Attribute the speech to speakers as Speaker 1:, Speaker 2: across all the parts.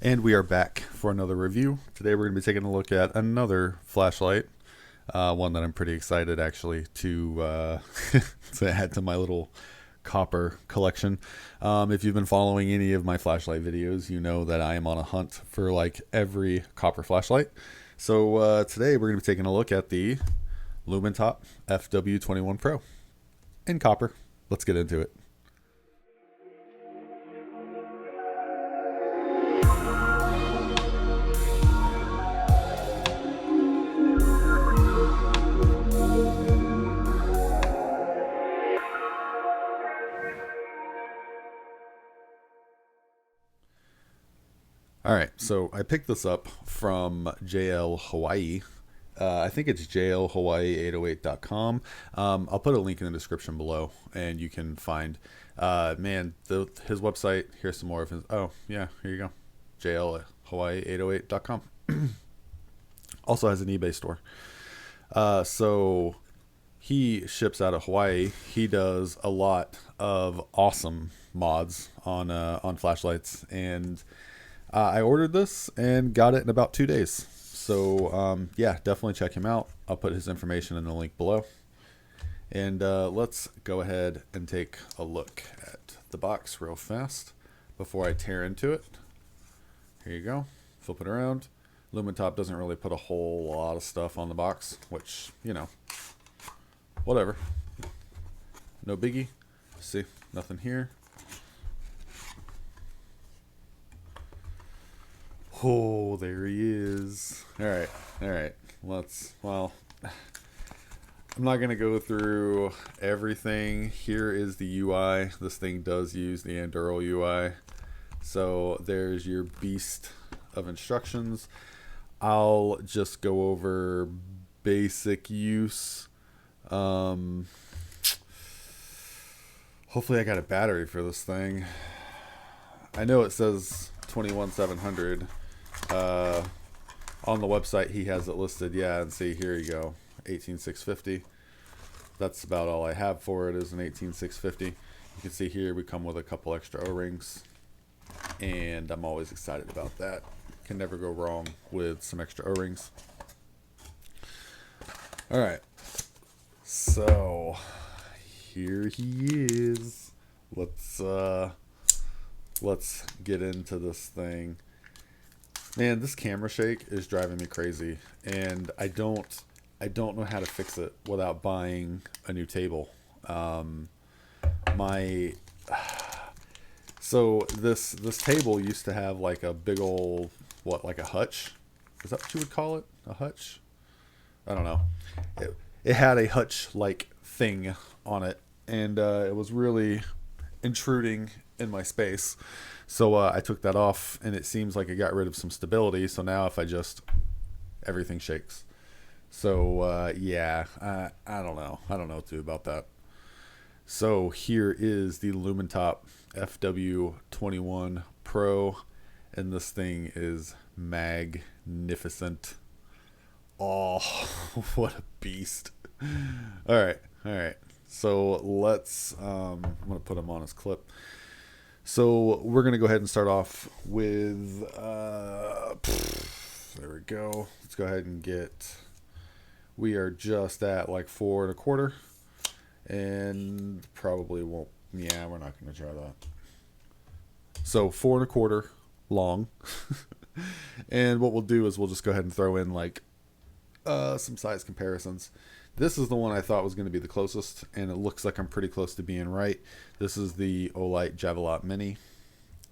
Speaker 1: And we are back for another review. Today we're going to be taking a look at another flashlight, one that I'm pretty excited actually to to add to my little copper collection. If you've been following any of my flashlight videos, you know that I am on a hunt for like every copper flashlight. So today we're going to be taking a look at the Lumintop FW21 Pro in copper. Let's get into it. All right, so I picked this up from JL Hawaii. I think it's jlhawaii808.com. I'll put a link in the description below, and you can find, his website. Here's some more of his. Oh, yeah, here you go. jlhawaii808.com. Also has an eBay store. So he ships out of Hawaii. He does a lot of awesome mods on flashlights, and I ordered this and got it in about 2 days. So yeah, definitely check him out. I'll put his information in the link below. And let's go ahead and take a look at the box real fast before I tear into it. Here you go. Flip it around. Lumintop doesn't really put a whole lot of stuff on the box, which, you know, whatever. No biggie. See, nothing here. Oh, there he is. All right. Well, I'm not going to go through everything. Here is the UI. This thing does use the Anduril UI. So there's your beast of instructions. I'll just go over basic use. Hopefully I got a battery for this thing. I know it says 21700. On the website he has it listed. Yeah, and see, here you go, 18650. That's about all I have for it, is an 18650. You can see here we come with a couple extra O-rings, and I'm always excited about that. Can never go wrong with some extra O-rings. All right, so here he is. Let's get into this thing. Man, this camera shake is driving me crazy, and I don't know how to fix it without buying a new table. So this table used to have like a big old, like a hutch? Is that what you would call it? A hutch? I don't know. It had a hutch like thing on it, and it was really intruding in my space. So I took that off, and it seems like it got rid of some stability. So now if I just, everything shakes. So yeah, I don't know. I don't know what to do about that. So here is the Lumintop FW21 Pro, and this thing is magnificent. Oh, what a beast. All right. So let's, I'm going to put him on his clip. So we're going to go ahead and start off with, there we go. Let's go ahead and we are just at like 4.25, and probably won't, yeah, we're not going to try that. So 4.25 long. And what we'll do is we'll just go ahead and throw in like some size comparisons. This is the one I thought was going to be the closest, and it looks like I'm pretty close to being right. This is the Olight Javelot Mini,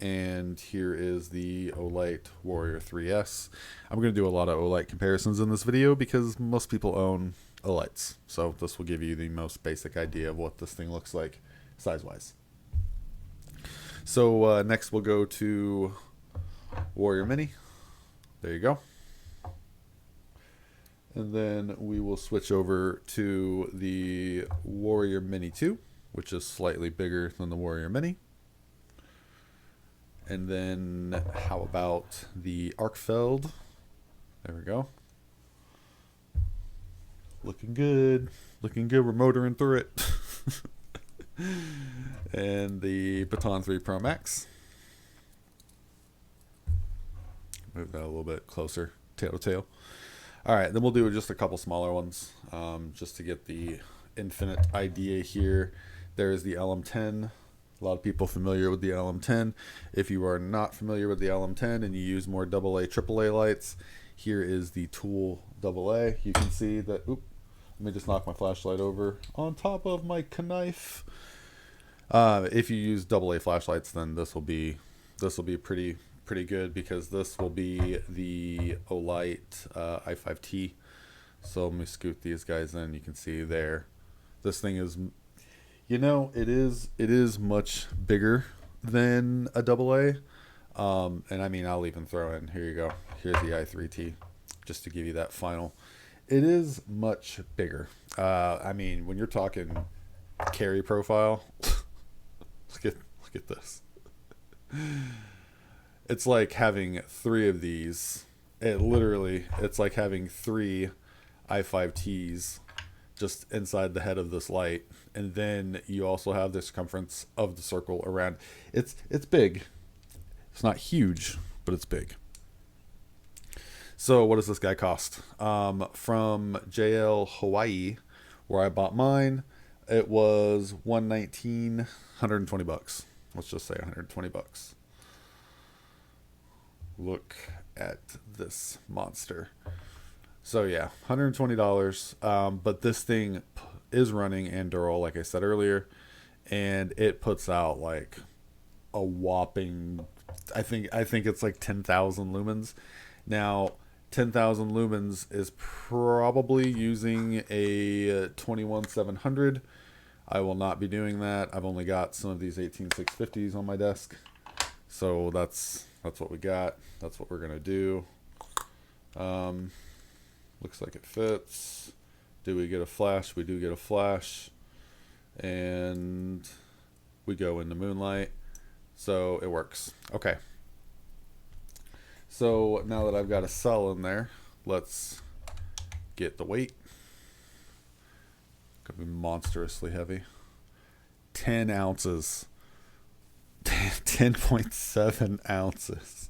Speaker 1: and here is the Olight Warrior 3S. I'm going to do a lot of Olight comparisons in this video because most people own Olights, so this will give you the most basic idea of what this thing looks like size-wise. So next we'll go to Warrior Mini. There you go. And then we will switch over to the Warrior Mini 2, which is slightly bigger than the Warrior Mini. And then how about the Arkfeld? There we go. Looking good. We're motoring through it. And the Baton 3 Pro Max. Move that a little bit closer, tail to tail. All right, then we'll do just a couple smaller ones, just to get the infinite idea here. There's the LM10. A lot of people familiar with the LM10. If you are not familiar with the LM10 and you use more AA, AAA lights, here is the Tool AA. You can see that, let me just knock my flashlight over on top of my knife. If you use AA flashlights, then this will be pretty good, because this will be the Olight i5T. So let me scoot these guys in. You can see there, this thing is, you know, it is much bigger than a AA. And I mean, I'll even throw in, here you go, here's the i3T, just to give you that final. It is much bigger. I mean, when you're talking carry profile, look at this. It's like having 3 of these. It's like having 3 i5Ts just inside the head of this light, and then you also have the circumference of the circle around. It's big. It's not huge, but it's big. So what does this guy cost? From JL Hawaii, where I bought mine, it was $119, 120 bucks. Let's just say 120 bucks. Look at this monster. So yeah, $120. But this thing is running Anduril, like I said earlier, and it puts out like a whopping, I think it's like 10,000 lumens. Now, 10,000 lumens is probably using a 21700. I will not be doing that. I've only got some of these 18650s on my desk, so that's what we got. That's what we're gonna do. Looks like it fits. Do we get a flash? We do get a flash, and we go into moonlight, so it works. Okay. So now that I've got a cell in there, let's get the weight. Gonna be monstrously heavy. 10 ounces. 10.7 ounces.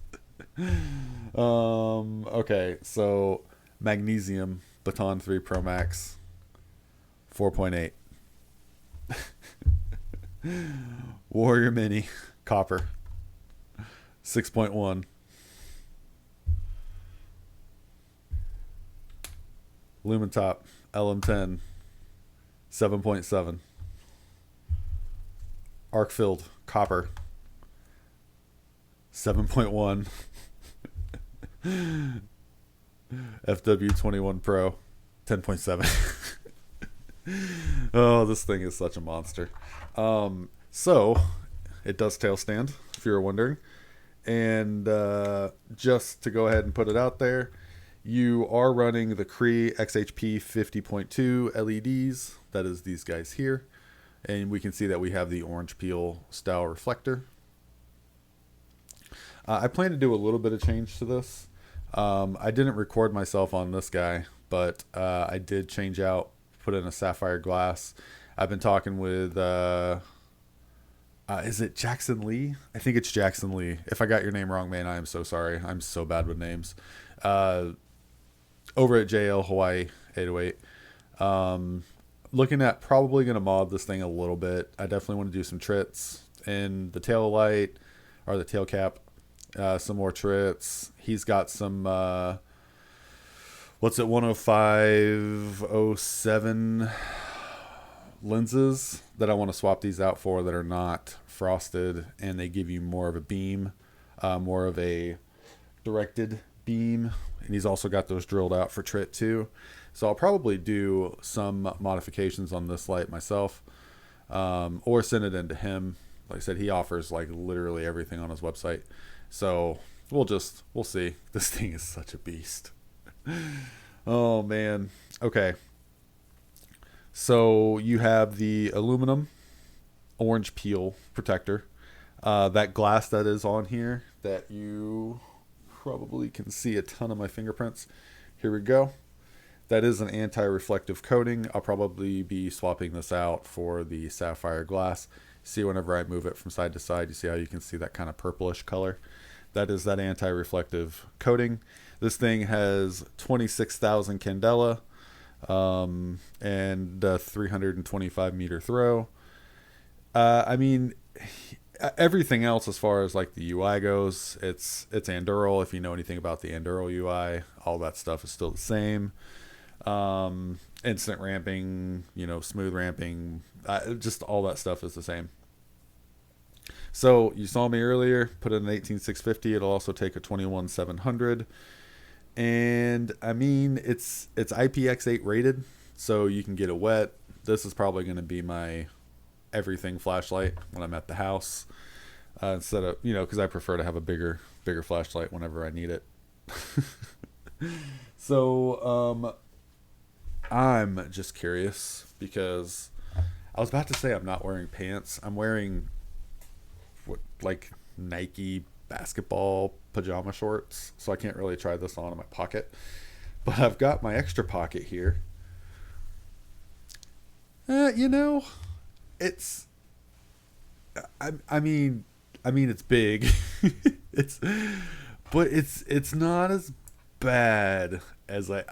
Speaker 1: Okay, so magnesium Baton 3 Pro Max 4.8. Warrior Mini copper 6.1. Lumintop LM10 7.7. Arc filled copper 7.1. FW21 Pro 10.7. Oh, this thing is such a monster. So it does tail stand, if you were wondering, and just to go ahead and put it out there, you are running the Cree XHP 50.2 LEDs. That is these guys here, and we can see that we have the orange peel style reflector. I plan to do a little bit of change to this. I didn't record myself on this guy, but I did change out, put in a sapphire glass. I've been talking with, is it Jackson Lee? I think it's Jackson Lee. If I got your name wrong, man, I am so sorry. I'm so bad with names. Over at JL Hawaii 808. Looking at probably going to mod this thing a little bit. I definitely want to do some trits in the tail light, or the tail cap. Some more trits. He's got some, what's it, 10507 lenses that I want to swap these out for, that are not frosted, and they give you more of a beam, more of a directed beam. And he's also got those drilled out for trit too. So I'll probably do some modifications on this light myself, or send it in to him. Like I said, he offers like literally everything on his website. So we'll see. This thing is such a beast. Oh man. Okay. So you have the aluminum orange peel protector. That glass that is on here, that you probably can see a ton of my fingerprints. Here we go. That is an anti-reflective coating. I'll probably be swapping this out for the sapphire glass. See, whenever I move it from side to side, you see how you can see that kind of purplish color. That is that anti-reflective coating. This thing has 26,000 candela and 325 meter throw. I mean, everything else as far as like the UI goes, it's Anduril. If you know anything about the Anduril UI, all that stuff is still the same. Instant ramping, you know, smooth ramping, just all that stuff is the same. So you saw me earlier, put in an 18650. It'll also take a 21700. And I mean, it's IPX8 rated, so you can get it wet. This is probably going to be my everything flashlight when I'm at the house, instead of, you know, because I prefer to have a bigger flashlight whenever I need it. So I'm just curious because I was about to say I'm not wearing pants. I'm wearing what, like Nike basketball pajama shorts, so I can't really try this on in my pocket, but I've got my extra pocket here. You know, it's I mean it's big. It's not as bad as I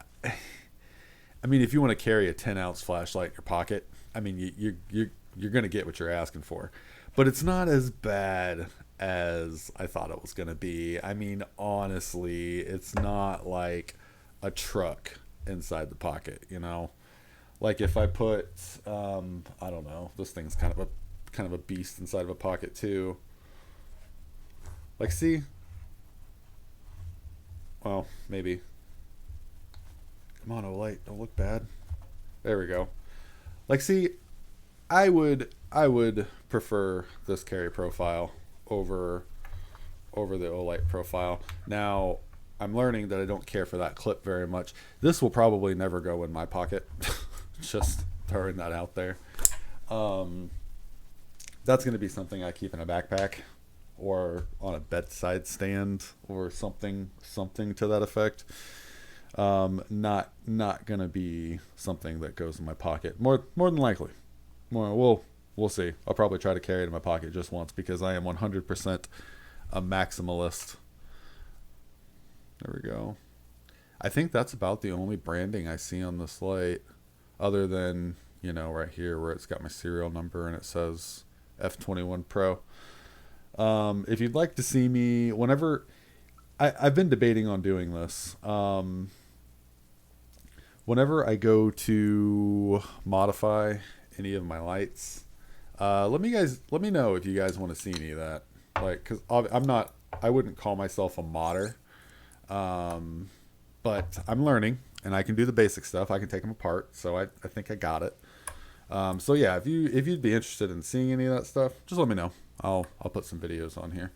Speaker 1: mean, if you want to carry a 10-ounce flashlight in your pocket, I mean, you're gonna get what you're asking for, but it's not as bad as I thought it was gonna be. I mean, honestly, it's not like a truck inside the pocket, you know. Like if I put, I don't know, this thing's kind of a beast inside of a pocket too. Like, see, well, maybe. Come on, Olight, don't look bad. There we go. Like, see, I would prefer this carry profile over the Olight profile. Now, I'm learning that I don't care for that clip very much. This will probably never go in my pocket. Just throwing that out there. That's going to be something I keep in a backpack or on a bedside stand or something to that effect. Not going to be something that goes in my pocket. More than likely. We'll see. I'll probably try to carry it in my pocket just once because I am 100% a maximalist. There we go. I think that's about the only branding I see on this light, other than, you know, right here where it's got my serial number and it says FW21 Pro. If you'd like to see me whenever, I've been debating on doing this. Whenever I go to modify any of my lights, let me know if you guys want to see any of that. Like, cause I wouldn't call myself a modder. But I'm learning and I can do the basic stuff. I can take them apart. So I think I got it. So yeah, if you'd be interested in seeing any of that stuff, just let me know. I'll put some videos on here.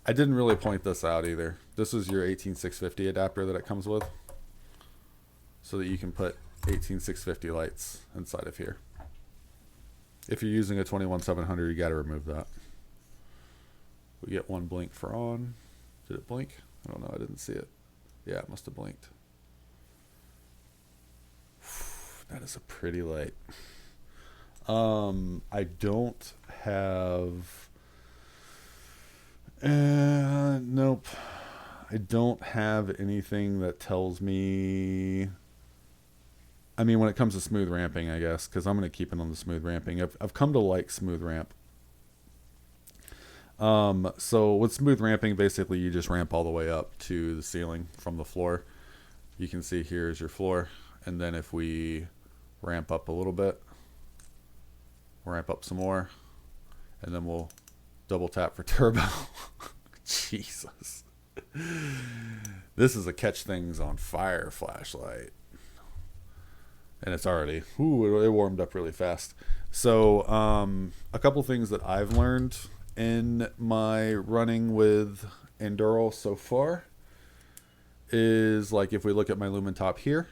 Speaker 1: I didn't really point this out either. This is your 18650 adapter that it comes with, so that you can put 18650 lights inside of here. If you're using a 21700, you got to remove that. We get one blink for on. Did it blink? I don't know. I didn't see it. Yeah, it must have blinked. That is a pretty light. I don't have... nope. I don't have anything that tells me... I mean, when it comes to smooth ramping, I guess, because I'm going to keep it on the smooth ramping. I've come to like smooth ramp. So with smooth ramping, basically you just ramp all the way up to the ceiling from the floor. You can see here is your floor. And then if we ramp up a little bit, ramp up some more, and then we'll double tap for turbo. Jesus. This is a catch things on fire flashlight. And it's already, it warmed up really fast. So a couple things that I've learned in my running with Anduril so far is, like, if we look at my Lumintop here,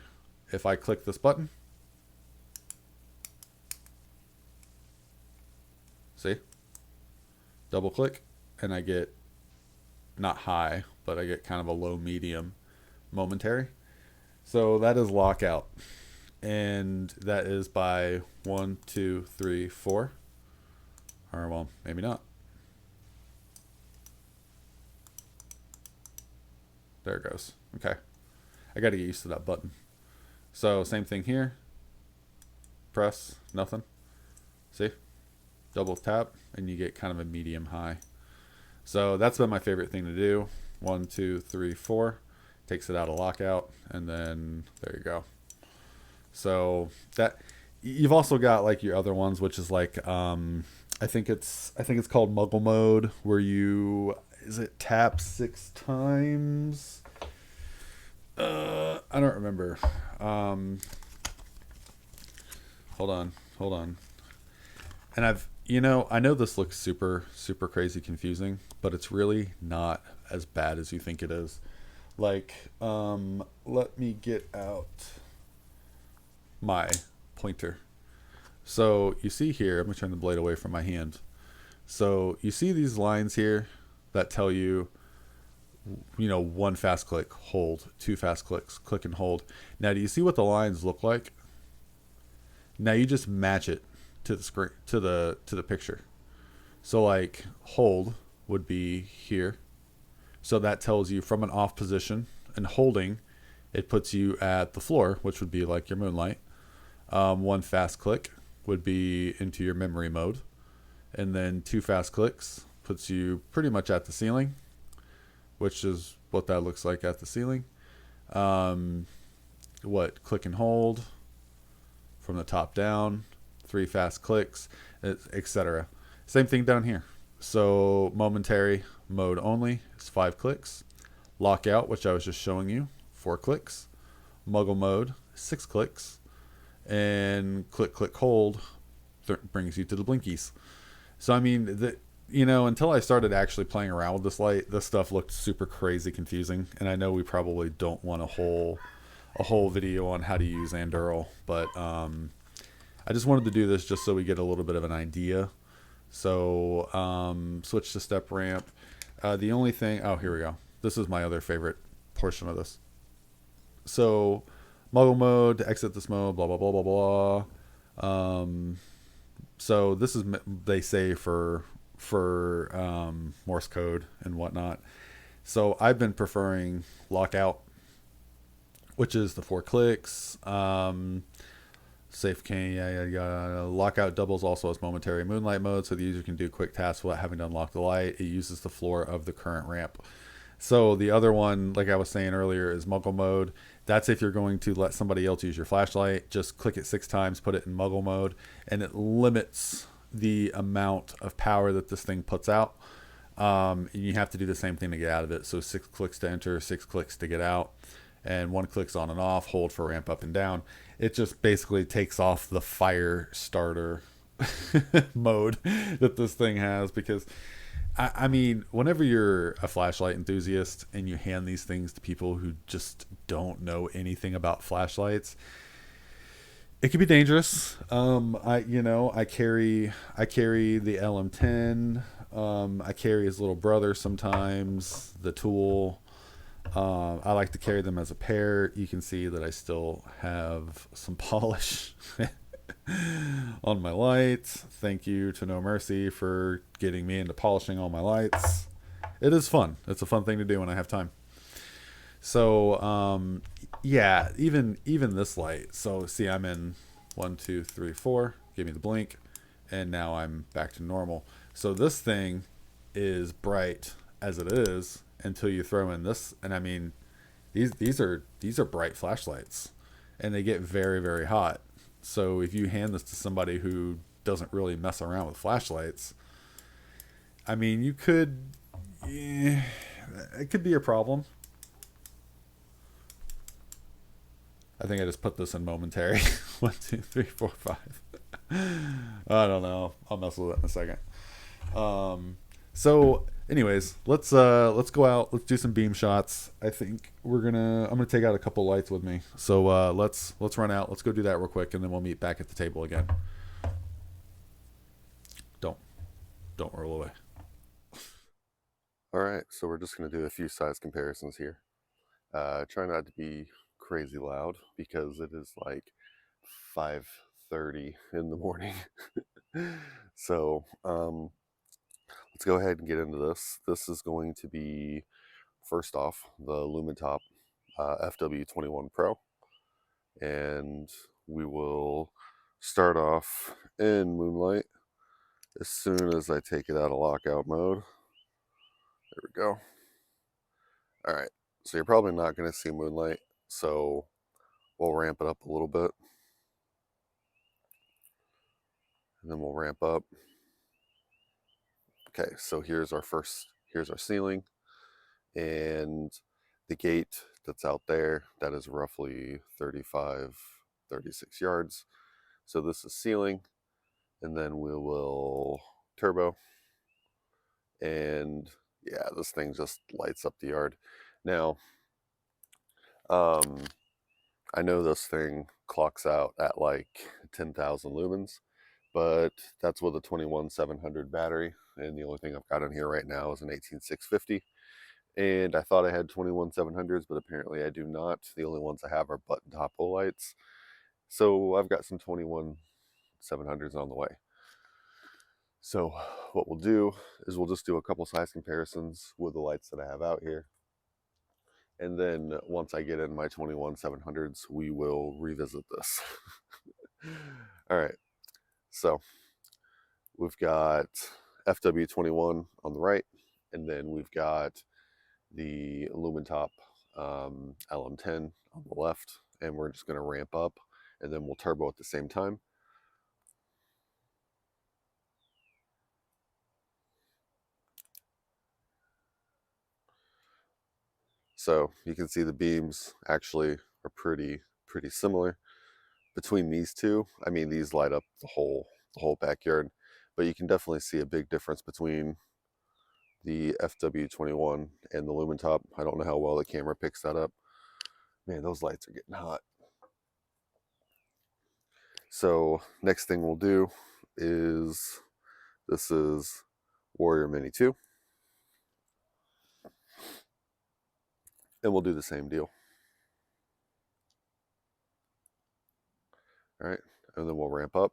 Speaker 1: if I click this button, see, double click, and I get not high, but I get kind of a low medium momentary. So that is Lockout. And that is by 1, 2, 3, 4. Or, well, maybe not. There it goes. Okay. I got to get used to that button. So same thing here. Press, nothing. See? Double tap, and you get kind of a medium high. So that's been my favorite thing to do. 1, 2, 3, 4. Takes it out of lockout, and then there you go. So that you've also got like your other ones, which is like I think it's called Muggle Mode, where you tap 6 times. I don't remember. Hold on. And I know this looks super crazy confusing, but it's really not as bad as you think it is. Like, let me get out my pointer. So you see here, I'm gonna turn the blade away from my hand. So you see these lines here that tell you, 1 fast click, hold, 2 fast clicks, click and hold. Now, do you see what the lines look like? Now you just match it to the screen, to the picture. So like hold would be here. So that tells you from an off position, and holding, it puts you at the floor, which would be like your moonlight. 1 fast click would be into your memory mode. And then 2 fast clicks puts you pretty much at the ceiling, which is what that looks like at the ceiling. Click and hold from the top down, 3 fast clicks, etc. Same thing down here. So momentary mode only is 5 clicks. Lockout, which I was just showing you, 4 clicks. Muggle Mode, 6 clicks. And click, click, hold brings you to the blinkies. So I mean, until I started actually playing around with this light, this stuff looked super crazy confusing. And I know we probably don't want a whole video on how to use Anduril, but I just wanted to do this just so we get a little bit of an idea. So switch to step ramp. The only thing, here we go. This is my other favorite portion of this. So Muggle Mode, to exit this mode, blah, blah, blah, blah, blah. So this is, they say, for Morse code and whatnot. So I've been preferring Lockout, which is the 4 clicks. Safe cane, Lockout doubles also as momentary moonlight mode, so the user can do quick tasks without having to unlock the light. It uses the floor of the current ramp. So the other one, like I was saying earlier, is Muggle Mode. That's if you're going to let somebody else use your flashlight. Just click it 6 times, put it in Muggle Mode, and it limits the amount of power that this thing puts out. And you have to do the same thing to get out of it. So 6 clicks to enter, 6 clicks to get out, and 1 clicks on and off, hold for ramp up and down. It just basically takes off the fire starter mode that this thing has, because I mean, whenever you're a flashlight enthusiast and you hand these things to people who just don't know anything about flashlights, it can be dangerous. I carry the LM10. I carry his little brother sometimes, the Tool. I like to carry them as a pair. You can see that I still have some polish on my lights. Thank you to No Mercy for getting me into polishing all my lights. It is fun. It's a fun thing to do when I have time. So yeah, even this light. So see, I'm in 1, 2, 3, 4. Give me the blink, and now I'm back to normal. So this thing is bright as it is until you throw in this, and I mean, these are bright flashlights, and they get very, very hot. So if you hand this to somebody who doesn't really mess around with flashlights, I mean, it could be a problem. I think I just put this in momentary. 1, 2, 3, 4, 5. I don't know. I'll mess with it in a second. So anyways, let's go out. Let's do some beam shots. I think I'm gonna take out a couple lights with me. So let's run out. Let's go do that real quick, and then we'll meet back at the table again. Don't roll away.
Speaker 2: All right, so we're just gonna do a few size comparisons here. Try not to be crazy loud because it is like 5:30 in the morning. So let's go ahead and get into this. This is going to be first off, the Lumintop FW21 Pro, and we will start off in Moonlight as soon as I take it out of lockout mode. There we go. All right, so you're probably not going to see Moonlight, so we'll ramp it up a little bit, and then we'll ramp up. Okay, so here's our ceiling, and the gate that's out there, that is roughly 35, 36 yards. So this is ceiling, and then we will turbo, and yeah, this thing just lights up the yard. Now, I know this thing clocks out at like 10,000 lumens, but that's with a 21700 battery, and the only thing I've got on here right now is an 18650. And I thought I had 21700s, but apparently I do not. The only ones I have are button top Olights. So I've got some 21700s on the way. So what we'll do is we'll just do a couple size comparisons with the lights that I have out here. And then once I get in my 21700s, we will revisit this. All right. So we've got FW21 on the right, and then we've got the Lumintop LM10 on the left, and we're just going to ramp up, and then we'll turbo at the same time. So you can see the beams actually are pretty similar between these two. I mean, these light up the whole backyard, but you can definitely see a big difference between the FW21 and the Lumintop. I don't know how well the camera picks that up. Man, those lights are getting hot. So next thing we'll do is, this is Warrior Mini 2. And we'll do the same deal. All right, and then we'll ramp up.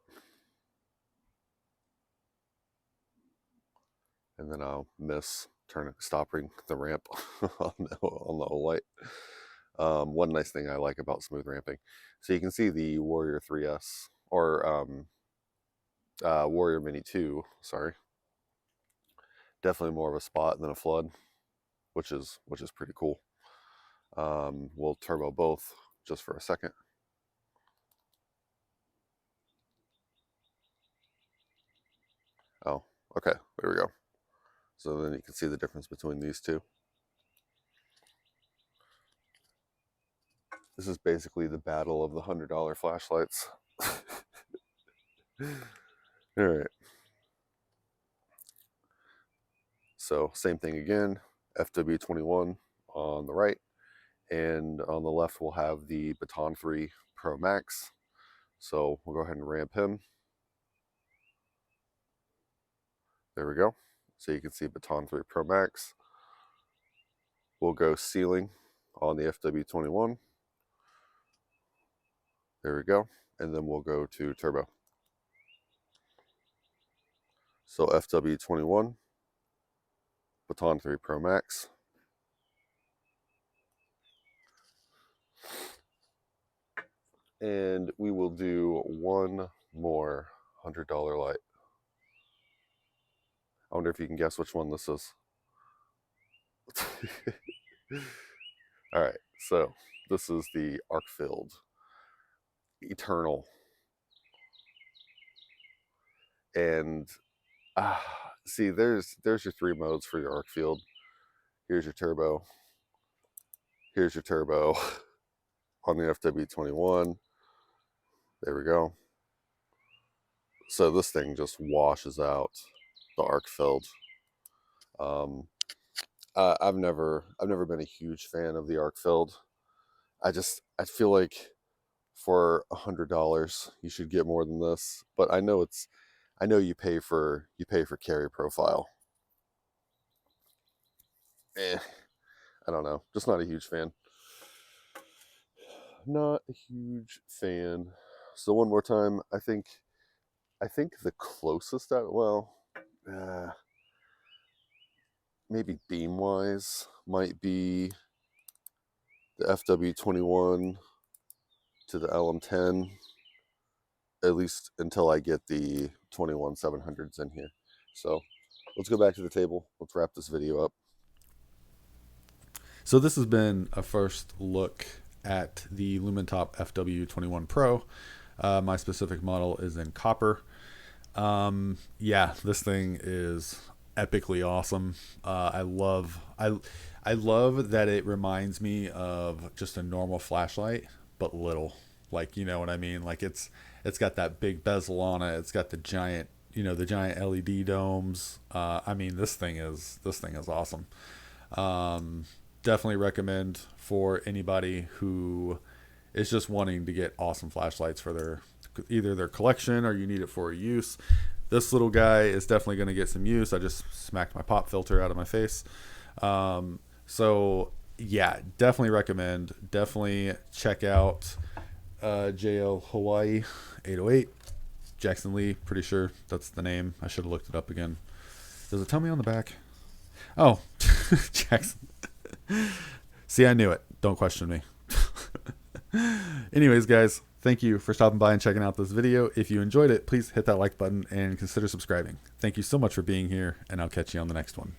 Speaker 2: And then I'll stopping the ramp on the Olight. One nice thing I like about smooth ramping. So you can see the Warrior 3S, or Warrior Mini 2, sorry. Definitely more of a spot than a flood, which is pretty cool. We'll turbo both just for a second. Oh, okay, there we go. So then you can see the difference between these two. This is basically the battle of the $100 flashlights. All right. So same thing again, FW21 on the right, and on the left we'll have the Baton 3 Pro Max. So we'll go ahead and ramp him. There we go. So you can see Baton 3 Pro Max. We'll go ceiling on the FW21. There we go. And then we'll go to turbo. So FW21, Baton 3 Pro Max. And we will do one more $100 light. I wonder if you can guess which one this is. All right, so this is the arc-filled Eternal. And see, there's your 3 modes for your arc field. Here's your turbo. Here's your turbo on the FW21. There we go. So this thing just washes out the arc filled. I've never been a huge fan of the arc filled. I feel like for $100 you should get more than this, but I know you pay for carry profile. I don't know, just not a huge fan. Not a huge fan. So one more time, I think the closest that, well, maybe beam wise might be the FW21 to the LM10, at least until I get the 21 700s in here. So let's go back to the table. Let's wrap this video up.
Speaker 1: So this has been a first look at the Lumintop FW21 Pro. My specific model is in copper. Yeah, this thing is epically awesome. I love that it reminds me of just a normal flashlight, but little. Like, you know what I mean? Like it's got that big bezel on it. It's got the giant, the giant LED domes. I mean, this thing is awesome. Definitely recommend for anybody who is just wanting to get awesome flashlights for either their collection or you need it for a use. This little guy is definitely going to get some use. I just smacked my pop filter out of my face. So yeah, definitely recommend. Definitely check out JL Hawaii 808. Jackson Lee, pretty sure that's the name. I should have looked it up again. Does it tell me on the back? Oh, Jackson. See, I knew it. Don't question me. Anyways, guys, thank you for stopping by and checking out this video. If you enjoyed it, please hit that like button and consider subscribing. Thank you so much for being here, and I'll catch you on the next one.